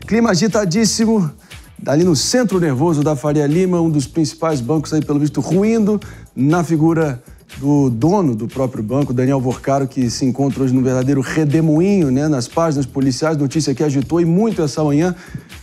Clima agitadíssimo, ali no centro nervoso da Faria Lima, um dos principais bancos aí, pelo visto, ruindo na figura do dono do próprio banco, Daniel Vorcaro, que se encontra hoje num verdadeiro redemoinho, né, nas páginas policiais, notícia que agitou e muito essa manhã.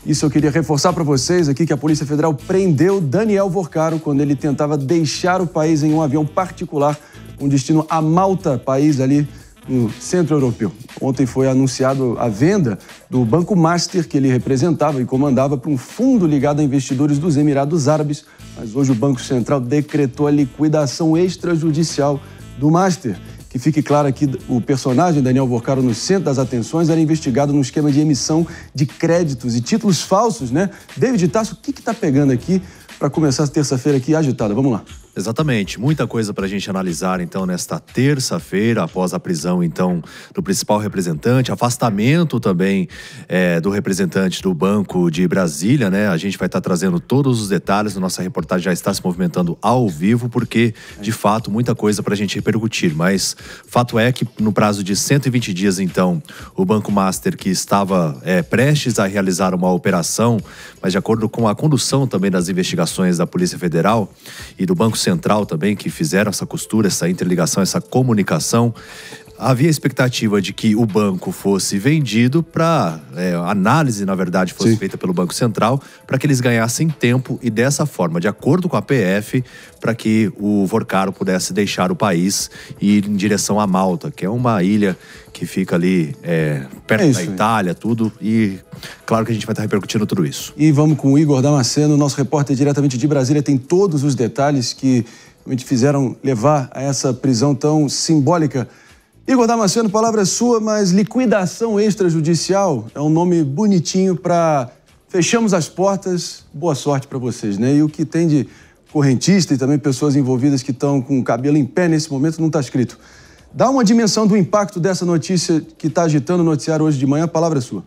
Isso eu queria reforçar para vocês aqui, que a Polícia Federal prendeu Daniel Vorcaro quando ele tentava deixar o país em um avião particular com destino a Malta, país ali no centro europeu. Ontem foi anunciado a venda do Banco Master, que ele representava e comandava, para um fundo ligado a investidores dos Emirados Árabes, mas hoje o Banco Central decretou a liquidação extrajudicial do Master. Que fique claro aqui, o personagem Daniel Vorcaro, no centro das atenções, era investigado num esquema de emissão de créditos e títulos falsos, né? David Tasso, o que está pegando aqui para começar essa terça-feira aqui agitada? Vamos lá. Exatamente, muita coisa para a gente analisar então nesta terça-feira, após a prisão então do principal representante, afastamento também do representante do Banco de Brasília, né? A gente vai estar trazendo todos os detalhes, nossa reportagem já está se movimentando ao vivo, porque de fato muita coisa para a gente repercutir, mas fato é que no prazo de 120 dias então, o Banco Master, que estava prestes a realizar uma operação, mas de acordo com a condução também das investigações da Polícia Federal e do Banco Central também, que fizeram essa costura, essa interligação, essa comunicação, havia expectativa de que o banco fosse vendido para análise, na verdade, fosse feita pelo Banco Central, para que eles ganhassem tempo e dessa forma, de acordo com a PF, para que o Vorcaro pudesse deixar o país e ir em direção a Malta, que é uma ilha que fica ali perto da Itália, tudo, e claro que a gente vai estar repercutindo tudo isso. E vamos com o Igor Damasceno, nosso repórter diretamente de Brasília, tem todos os detalhes que realmente fizeram levar a essa prisão tão simbólica. Igor Damasceno, palavra é sua, mas liquidação extrajudicial é um nome bonitinho para fechamos as portas, boa sorte para vocês, né? E o que tem de correntista e também pessoas envolvidas que estão com o cabelo em pé nesse momento não está escrito. Dá uma dimensão do impacto dessa notícia que está agitando o noticiário hoje de manhã, a palavra é sua.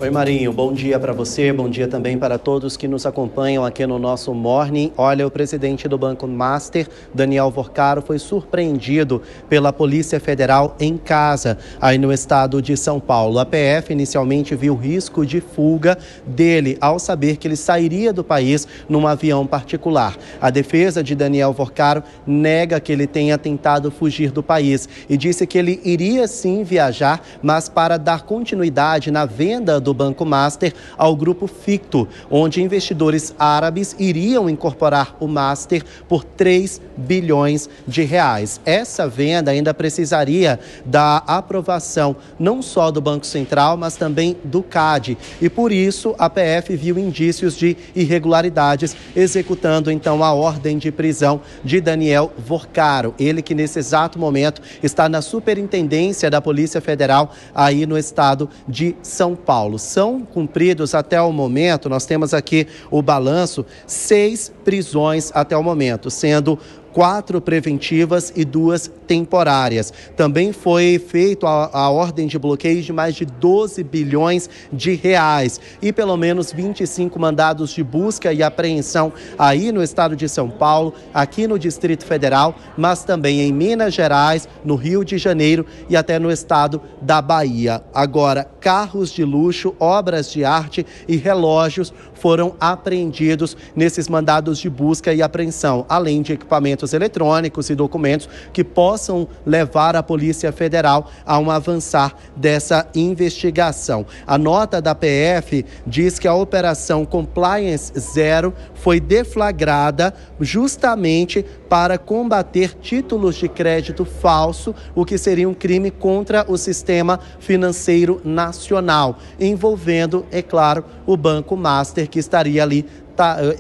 Oi, Marinho, bom dia para você, bom dia também para todos que nos acompanham aqui no nosso Morning. Olha, o presidente do Banco Master, Daniel Vorcaro, foi surpreendido pela Polícia Federal em casa, aí no estado de São Paulo. A PF inicialmente viu risco de fuga dele ao saber que ele sairia do país num avião particular. A defesa de Daniel Vorcaro nega que ele tenha tentado fugir do país e disse que ele iria sim viajar, mas para dar continuidade na venda do Banco Master ao grupo Ficto, onde investidores árabes iriam incorporar o Master por 3 bilhões de reais. Essa venda ainda precisaria da aprovação não só do Banco Central, mas também do CAD. E por isso a PF viu indícios de irregularidades, executando então a ordem de prisão de Daniel Vorcaro. Ele que nesse exato momento está na Superintendência da Polícia Federal aí no estado de São Paulo. São cumpridos até o momento, nós temos aqui o balanço, 6 prisões até o momento, sendo 4 preventivas e 2 temporárias. Também foi feita a ordem de bloqueio de mais de 12 bilhões de reais e pelo menos 25 mandados de busca e apreensão aí no estado de São Paulo, aqui no Distrito Federal, mas também em Minas Gerais, no Rio de Janeiro e até no estado da Bahia. Agora, carros de luxo, obras de arte e relógios foram apreendidos nesses mandados de busca e apreensão, além de equipamentos eletrônicos e documentos que possam levar a Polícia Federal a um avançar dessa investigação. A nota da PF diz que a Operação Compliance Zero foi deflagrada justamente para combater títulos de crédito falso, o que seria um crime contra o sistema financeiro nacional, envolvendo, é claro, o Banco Master, que estaria ali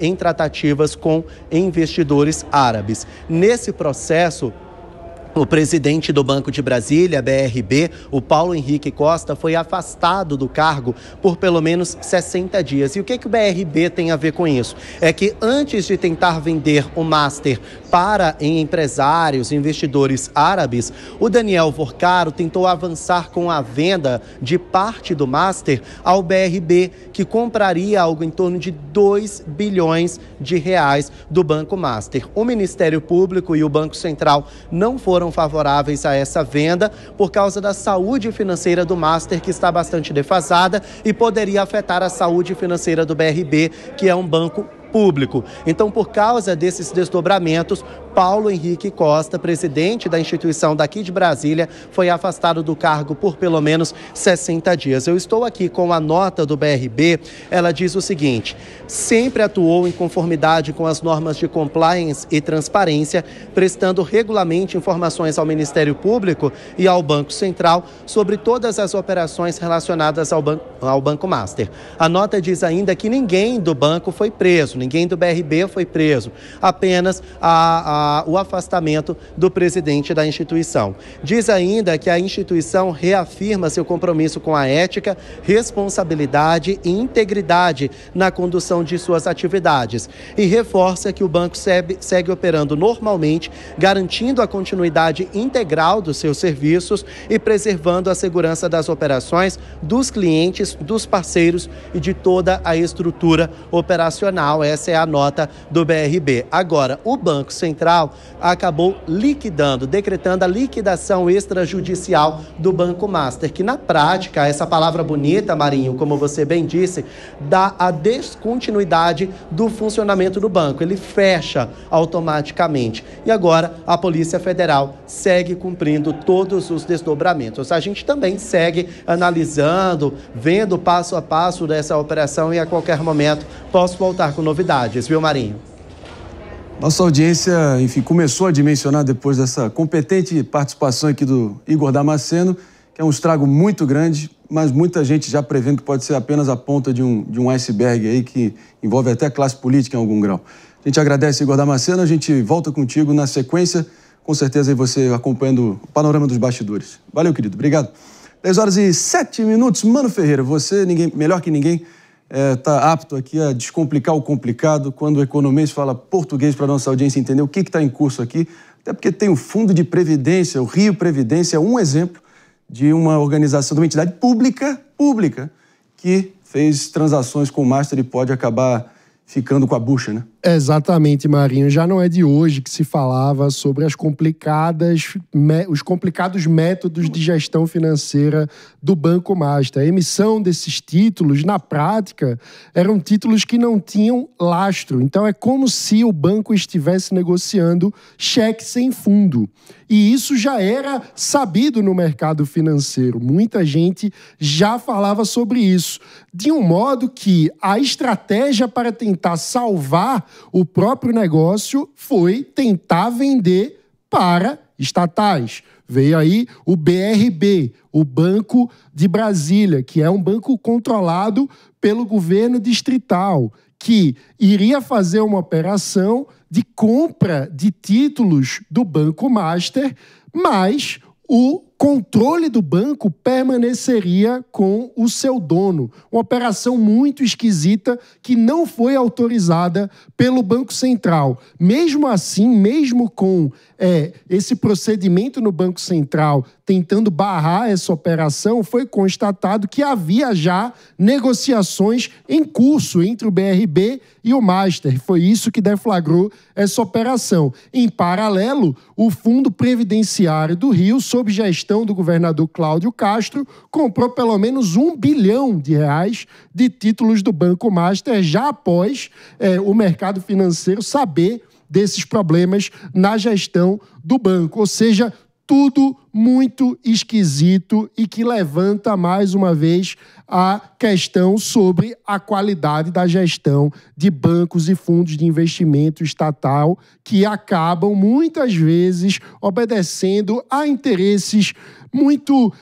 em tratativas com investidores árabes. Nesse processo, o presidente do Banco de Brasília, BRB, o Paulo Henrique Costa, foi afastado do cargo por pelo menos 60 dias. E o que o BRB tem a ver com isso? É que antes de tentar vender o Master para empresários, investidores árabes, o Daniel Vorcaro tentou avançar com a venda de parte do Master ao BRB, que compraria algo em torno de 2 bilhões de reais do Banco Master. O Ministério Público e o Banco Central não foram foram favoráveis a essa venda por causa da saúde financeira do Master, que está bastante defasada e poderia afetar a saúde financeira do BRB, que é um banco público. Então, por causa desses desdobramentos, Paulo Henrique Costa, presidente da instituição daqui de Brasília, foi afastado do cargo por pelo menos 60 dias. Eu estou aqui com a nota do BRB, ela diz o seguinte: sempre atuou em conformidade com as normas de compliance e transparência, prestando regularmente informações ao Ministério Público e ao Banco Central sobre todas as operações relacionadas ao Banco Master. A nota diz ainda que ninguém do banco foi preso, ninguém do BRB foi preso, apenas o afastamento do presidente da instituição. Diz ainda que a instituição reafirma seu compromisso com a ética, responsabilidade e integridade na condução de suas atividades e reforça que o banco segue operando normalmente, garantindo a continuidade integral dos seus serviços e preservando a segurança das operações, dos clientes, dos parceiros e de toda a estrutura operacional. Essa é a nota do BRB. Agora, o Banco Central acabou decretando a liquidação extrajudicial do Banco Master, que na prática, essa palavra bonita, Marinho, como você bem disse, dá a descontinuidade do funcionamento do banco. Ele fecha automaticamente. E agora a Polícia Federal segue cumprindo todos os desdobramentos. A gente também segue analisando, vendo passo a passo dessa operação e a qualquer momento posso voltar com novidades, viu, Marinho? Nossa audiência, enfim, começou a dimensionar depois dessa competente participação aqui do Igor Damasceno, que é um estrago muito grande, mas muita gente já prevendo que pode ser apenas a ponta de um iceberg aí que envolve até a classe política em algum grau. A gente agradece, Igor Damasceno, a gente volta contigo na sequência, com certeza aí você acompanhando o panorama dos bastidores. Valeu, querido, obrigado. 10h07, Mano Ferreira, você, melhor que ninguém, está apto aqui a descomplicar o complicado quando o economês fala português para a nossa audiência entender o que está em curso aqui, até porque tem o Fundo de Previdência, o Rio Previdência, é um exemplo de uma organização, de uma entidade pública, que fez transações com o Master e pode acabar ficando com a bucha, né? Exatamente, Marinho. Já não é de hoje que se falava sobre os complicados métodos de gestão financeira do Banco Master. A emissão desses títulos, na prática, eram títulos que não tinham lastro. Então, é como se o banco estivesse negociando cheque sem fundo. E isso já era sabido no mercado financeiro. Muita gente já falava sobre isso. De um modo que a estratégia para tentar salvar o próprio negócio foi tentar vender para estatais. Veio aí o BRB, o Banco de Brasília, que é um banco controlado pelo governo distrital, que iria fazer uma operação de compra de títulos do Banco Master, mas o controle do banco permaneceria com o seu dono. Uma operação muito esquisita que não foi autorizada pelo Banco Central. Mesmo assim, mesmo com esse procedimento no Banco Central tentando barrar essa operação, foi constatado que havia já negociações em curso entre o BRB e o Master. Foi isso que deflagrou essa operação. Em paralelo, o Fundo Previdenciário do Rio, sob gestão do governador Cláudio Castro, comprou pelo menos R$1 bilhão de títulos do Banco Master, já após o mercado financeiro saber desses problemas na gestão do banco. Ou seja, tudo muito esquisito e que levanta mais uma vez a questão sobre a qualidade da gestão de bancos e fundos de investimento estatal que acabam muitas vezes obedecendo a interesses muito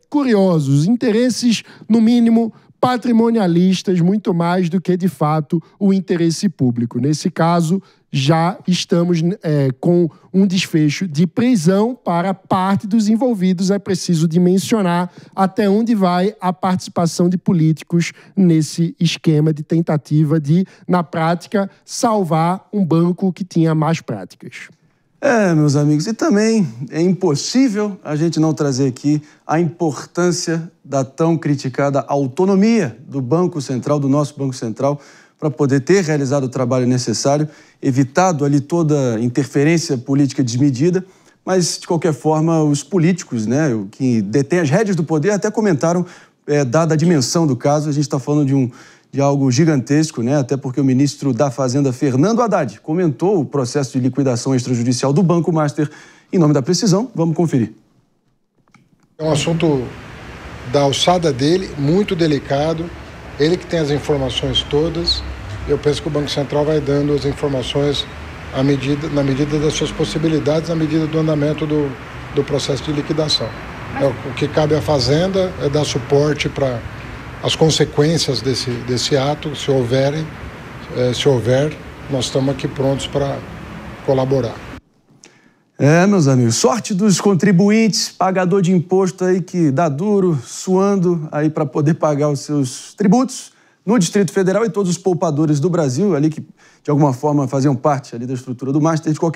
curiosos, interesses, no mínimo, patrimonialistas, muito mais do que, de fato, o interesse público. Nesse caso, já estamos com um desfecho de prisão para parte dos envolvidos. É preciso dimensionar até onde vai a participação de políticos nesse esquema de tentativa de, na prática, salvar um banco que tinha más práticas. Meus amigos, e também é impossível a gente não trazer aqui a importância da tão criticada autonomia do Banco Central, do nosso Banco Central, para poder ter realizado o trabalho necessário, evitado ali toda interferência política desmedida, mas, de qualquer forma, os políticos, né, que detêm as rédeas do poder, até comentaram, dada a dimensão do caso, a gente está falando de algo gigantesco, né, até porque o ministro da Fazenda, Fernando Haddad, comentou o processo de liquidação extrajudicial do Banco Master em nome da precisão. Vamos conferir. É um assunto da alçada dele, muito delicado, ele que tem as informações todas. Eu penso que o Banco Central vai dando as informações na medida das suas possibilidades, na medida do andamento do processo de liquidação. O que cabe à Fazenda é dar suporte para as consequências desse ato, se houver, nós estamos aqui prontos para colaborar. Meus amigos, sorte dos contribuintes, pagador de imposto aí que dá duro, suando aí para poder pagar os seus tributos no Distrito Federal, e todos os poupadores do Brasil ali que de alguma forma faziam parte ali da estrutura do Master. De qualquer